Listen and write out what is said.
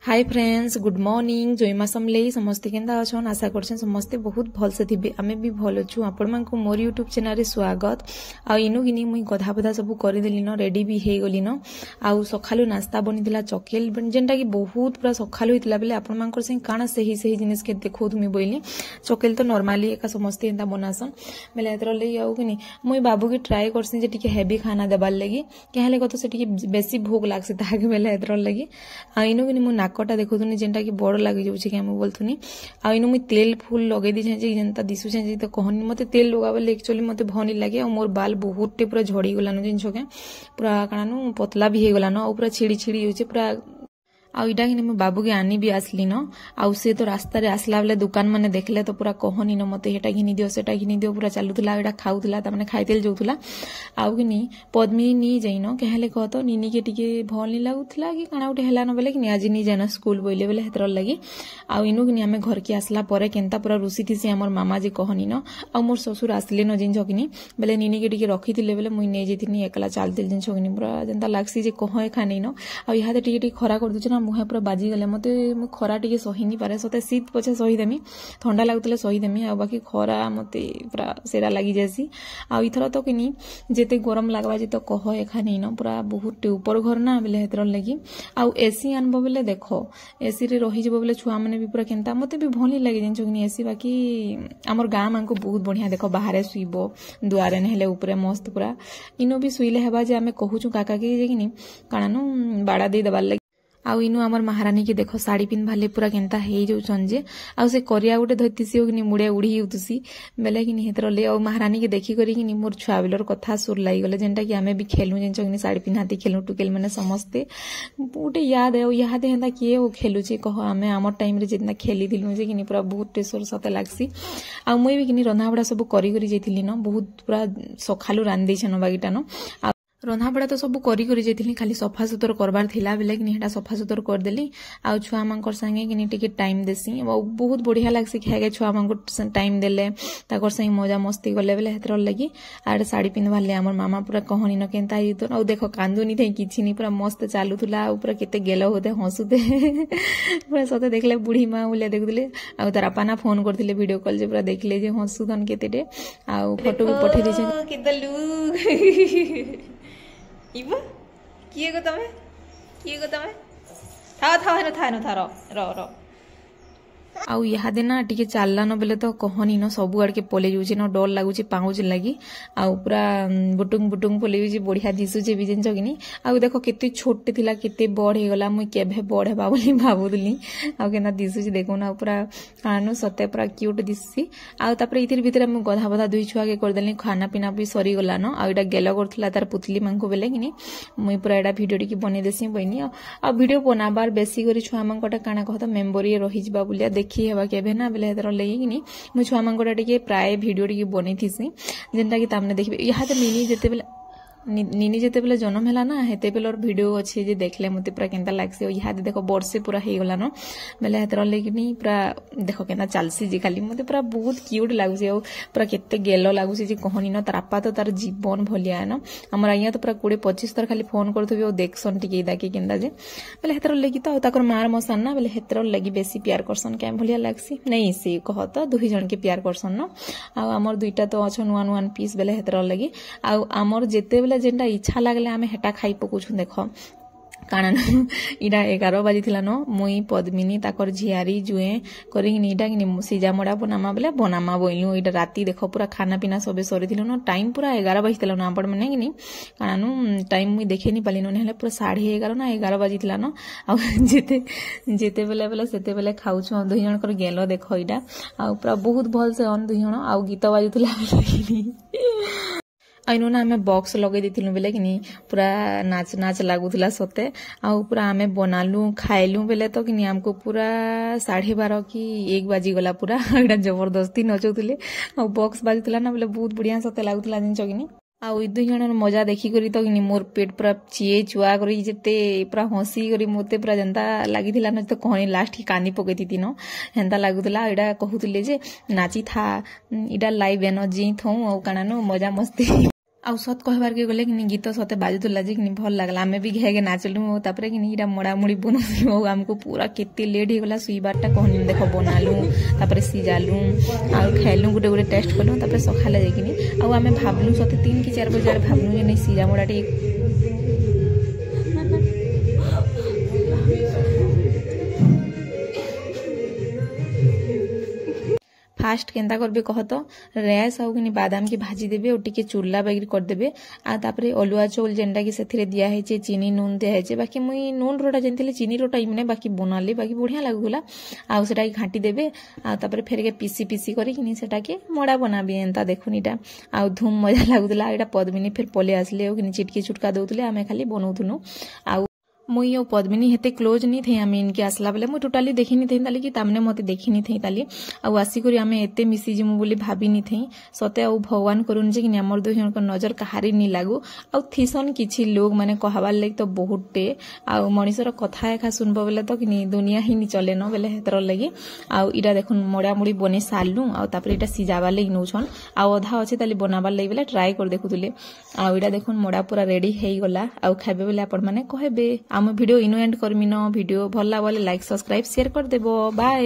हाय friends, good morning. जयमा समले समस्ते केंदा अछन। आशा करछन समस्ते बहुत भल से थिबे। आमे भी भल अछु। आपण मान को मोर यूट्यूब चैनल रे स्वागत। आ इनु गिनी मुई गधा बधा सब करि देली न, रेडी भी हे गली न। आ सखालु नाश्ता बनिदिला चकेल जेंटा कि बहुत पूरा सखालु हितला बेले आपण मान को से काना सही जिनिस के देखो तुमी बोइली। चकेल तो नॉर्मली एका समस्ते एंता बनासन बेले एतर लई आउ गिनी मुई बाबू के ट्राई करसी जे टिके हेवी खाना देबार लगी केहले कतो से टिके बेसी भूख लागसे ताके बेले एतर लगी। आ इनु गिनी मु नाकटा देखुनी जेनटा कि बड़ लगी जाऊँ कि बोलथुनी। आ इनु मुई तेल फूल लगे दी जेनता दिशुचे तो कहनी मते तेल लगाबे एक्चुअली मते भनी लगे। और मोर बाल बहुत पूरा झड़ी गलान जिनस के पूरा काना पतला भी हो गलान पूरा छिड़ी छिड़ी होचे पूरा। आईटा कि बाबू के आनी भी आसली न। आउ से तो रास्ता रे आसला बेले दुकान माने देखले तो पूरा कहनी न मते हेटा घिनी दियो सेटा घिनी दियो पूरा चालुला एटा खाउला ताने खाइतेल जाउला। आउ कि पद्मिनी नी जाइन कहले कह तो निनी के टिके भल नी लागुला कि काना उठे हेला न बेले कि आज नी जाना स्कूल बोइले बेले हेतर लगी। आउ इनु कि आमे घर के आसला परे केनता पूरा रुसी थी हमर मामा जी कहनी न। आ मोर ससुर आसले न जिनस कि बेले निनी के टिके रखिथिले बेले मुई नै जेथिनी एकला चालतिल जिनस कि पूरा जेनता लागसी जे कह एखा नै न। आ इहाते टिके टिके खरा कर दुछ ना मुहे पूरा बाजी गले मते खरा टिके सही नी पारे सते शीत पछे सही देमी ठंडा लागुतले सही देमी आ बाकी खरा मते पूरा सेरा लागी जासी। आ इथरा तो किनी जेते गरम लागबा जे तो कह एखा नै न पूरा बहुत ऊपर घर ना बेले हेतर लगी। आ एसी आनबो बेले देखो एसी रे रही जबो बेले छुआ माने भी पूरा केनता मते भी भली लागे जिनस कि एसी बाकी हमर गां मान को बहुत बढ़िया देखो बाहर सुइबो दुआरे नेले ऊपर मस्त पूरा इनो भी सुइले हेबा जे आमे कहूछु काका के जे किनी कानानु बाड़ा दे दबार लगी। आउ इनु हमर महारानी के देखो साड़ी पिन भाले पूरा केनता हे जाउछन जे आउ से करिया गुटे धइतिसी हो कि मुड़े उड़ी उतुसी बेले कि हेतर ले। आउ महारानी के देखि करी कि मोर छुआ बेलर कथा सुर लाई गले जेनटा कि आमे भी खेलु जेनछ कि साड़ी पिनहाती खेलु टुकेल माने समस्ते गुटे याद है याद हेंदा किए हो खेलु जे कह आमे हमर टाइम रे जितना खेली दिलु जे कि पूरा बहुत टेसर सते लागसी। आ मुई भी कि रंधा बड़ा सब करी करी जेथिली न बहुत पूरा सखालु रान दैछन बागीटा न। रंधा बड़ा तो सब करी करी जेथिली खाली सफा सुतर करबार थिला बेले कि हेटा सफा सुतर कर देली। आ छुआ मानकर संगे कि टिके टाइम देसी बहुत बढ़िया लागसी खाए छुआ मानकर टाइम देले ताकर संगे मजा मस्ती गले बेले हेतर लगी। आड़ साड़ी पिंधबाले हमर मामा पूरा कहनी न केनता हितो आ देखो कांदुनी थे किछि नी पूरा मस्त चालुथुला पूरा केते गेलो होते हंसुते पूरा सते देखले बुढ़ी माँ बोले देखुले। आ तार पाना फोन करथिले वीडियो कॉल जे पूरा देखले जे हंसुथन केतेटे आ फोटो भी पठे दिछे केतलु इबा किए गो तमे थारो रो आउ इहादे ना टिके चालला न बेले तो कहनी न सब आड़ के पले जाउछे न डर लागुछे पाउज लगी। आउ पूरा बुटुंग बुटुंग पले जाउछे बढ़िया दिसुछे भी जिनस कि आउ देखो केते छोटे थिला केते बड़ हे गला मुई केभे बड़ हेबा बोली भाबुदली। आउ केना दिसुछे देखो ना पूरा कानु सते पूरा क्यूट दिससी। आउ तापर इतिर भीतर मु गधा बधा दुई छुआ के कर देली खाना पीना भी सरी गला न। आउ एटा गेलो करथला तार पुतली मांको बेले कि मुई पूरा एटा वीडियो टिके बने देसी बइनी। आ वीडियो बनाबार बेसी करी छुआ मांकोटा काना कहता मेमोरी रही जिबा बुलिया देखी हेबा केबे ना बेले हेतर लगी मु छुआ मांकोटा टिके प्राय वीडियो टिके बनै थिसी जेनटा कि तामने देखबे। यहाँ तो निनी जेते बेले जन्म हैला ना हेते बेलर वीडियो अच्छे जे देखले मते पूरा केनता लागसे। यहाँ देखो वर्षे पूरा हे गला न बेले हेतर लगी पूरा देखो केनता चालसी जे खाली मते पूरा बहुत क्यूट लागुसे और पूरा केते गेलो लागुसे जे कहनी न। तार आपा तो तार जीवन भलिया न हमर आइया तो पूरा 20-25 थर खाली फोन करथबे और देखसन टिके दाके केनता जे बेले हेतर लगी तो ताकर मार मसान ना बेले हेतर लगी बेसी प्यार करसन के भलिया लागसी नहीं से कह तो दुही जन के प्यार करसन न। आ हमर दुईटा तो अछन वन पीस बेले हेतर लगी। आ हमर जेते बेले जेनटा इच्छा लागले आमे हेटा खाई पकुछु देखो काना इडा 11 बाजी थिला न मुई पद्मिनी ताकर झियारी जुए करी इडा कि सिजा मड़ा बनामा बेले बनामा बोइलु। इडा राती देखो पूरा खाना पीना सबे सरी थिलो न टाइम पूरा 11 बाजी थिला न आपण माने कि काना टाइम मुई देखे नी पाली न हेले पूरा 11:30 ना 11 बाजी थिला न। आ जेते बेले सेते बेले खाउछु दुई जण कर गेलो देखो इडा आ पूरा बहुत भल से अन दुई जण आ गीत बाजुथला आइनो ना आमे बॉक्स लगे दिथिलु बेले कि पूरा नाच नाच लागुथला सते। आ पूरा आमे बनालु खाइलु बेले तो कि हमको पूरा 12:30 कि 1 बाजी गला पूरा एटा जबरदस्ती नचौथले आ बॉक्स बाजुथला ना बेले बहुत बढ़िया सते लागुथला जिनस कि आउ दुई जन मजा देखी करी तो कि मोर पेट पूरा चिए चुआ करी जेते पूरा हंसी करी मते पूरा जनता लागिथिला न तो कहनी लास्ट की कानी पकेती न हेंता लागुथला। एडा कहूतले जे नाची था इडा लाइव एनर्जी थौ औ काना न मजा मस्ती आउ सत कहबार के गले कि गीत सते बाजुला जे कि भल लागला आमे भी घे नाचलु तापर कि इटा मड़ामुड़ी बनऊ आमको पूरा केते लेट हो गला सुईबारटा कहनी देख बनालु तापर सिजालु आ खेलु गोटे गोटे टेस्ट कलु तापर सखाले जाइकिनी आउ आमे भाबलु सते 3 कि 4 बजे भाबलु जे नहीं सिजा मोड़ा फास्ट केंता करबे कह तो रेस आउ कि बादाम की भाजी देबे और टिके चुरला बैग कर देबे आ तापरे अलुआ चौल जेंडा की सेथिरे दिया है जे चीनी नून दिया है जे बाकी मुई नून रोटा जेंतले चीनी रोटा इमने बाकी बनाले बाकी बढ़िया लागुला आ सेटा घाटी देबे आ तापरे फेर के पीसी पीसी करी कि सेटा के मड़ा बनाबे एंता देखुनीटा आ धूम मजा लागुला एटा पद्मिनी फिर पले आसले कि चिटकी चुटका दउतले आमे खाली बनौथुनु आ मुई पद्मिनी हेते क्लोज नहीं थे आमे इनके आसला बेले मुई टोटाली देखी नहीं थे ताली कि तामने मते देखी नहीं थे ताली आउ आसी करी आमे एते मिसी जिमु बोली भाबी नहीं थे सते आउ भगवान करुन जे कि हमर दुई जन नजर कहारी नहीं लागू आउ थीसन किछि लोग माने कहबार लाग तो बहुत टे आउ मनिसर कथा एखा सुनबो बेले तो कि दुनिया ही नहीं चले न बेले हेतर लगी आउ इटा देखुन मोड़ा मुड़ी बने सालनु आउ तापर इटा सिजाबा लाग नउछन आउ अधा अछि ताली बनाबार लाग बेले ट्राई कर देखुतले आउ इटा देखुन मोड़ा पूरा रेडी हेई गला आउ खाबे बेले आपण माने कहबे आम वीडियो इनो एंड करमिनो वीडियो भल लागले लाइक सब्सक्राइब शेयर कर देबो बाय।